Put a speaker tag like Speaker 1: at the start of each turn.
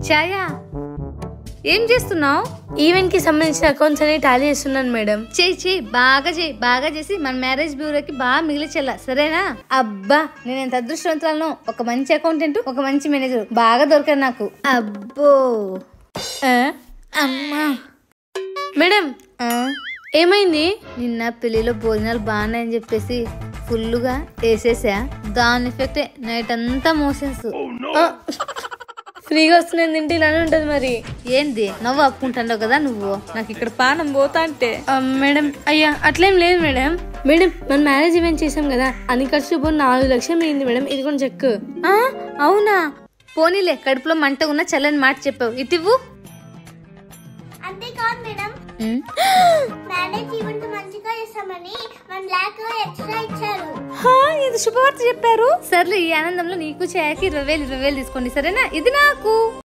Speaker 1: ఛాయా ఏం చేస్తున్నావు?
Speaker 2: ఈవెంట్ కి సంబంధించిన అకౌంట్స్ అన్ని టాలీ చేస్తున్నాను మేడం.
Speaker 1: చెయ్యి బాగా చేసి మన మ్యారేజ్ బ్యూరోకి బాగా మిగిలిచెల్లా, సరేనా? అబ్బా నేను ఎంత అదృష్టవంతులను. ఒక మంచి అకౌంటెంట్, ఒక మంచి మేనేజర్ బాగా దొరికారు నాకు. అబ్బో అమ్మా
Speaker 2: మేడం ఏమైంది?
Speaker 1: నిన్న పెళ్లిలో భోజనాలు బాగున్నాయని చెప్పేసి ఫుల్గా వేసేసా. దాని ఎఫెక్టే నైట్ అంతా మోషన్స్.
Speaker 2: ఫ్రీగా వస్తున్నాయి తింటే ఇలానే ఉంటది. మరి
Speaker 1: ఏంది నవ్వు అప్పుకుంటావు కదా నువ్వు? నాకు ఇక్కడ పానం పోతా అంటే.
Speaker 2: మేడం అయ్యా అట్లేం లేదు మేడం. మేడం మన మ్యారేజ్ ఈవెంట్ చేసాం కదా, అన్ని ఖర్చు 4 లక్షలు మిగింది మేడం. ఇది కొంచెం చెక్.
Speaker 1: అవునా? పోనీలే, కడుపులో మంట ఉన్న చల్లని మాట చెప్పావు. ఇటివ్వు.
Speaker 3: అంతేకాదు మేడం, మ్యారేజ్ ఈవెంట్ మంచిగా చేస్తామని 1 lakh ఎక్స్ట్రా ఇచ్చారు.
Speaker 1: ఇది శుభవార్త చెప్పారు. సర్లే, ఈ ఆనందంలో నీకు ఛాయకి 20,000 తీసుకోండి, సరేనా? ఇది నాకు.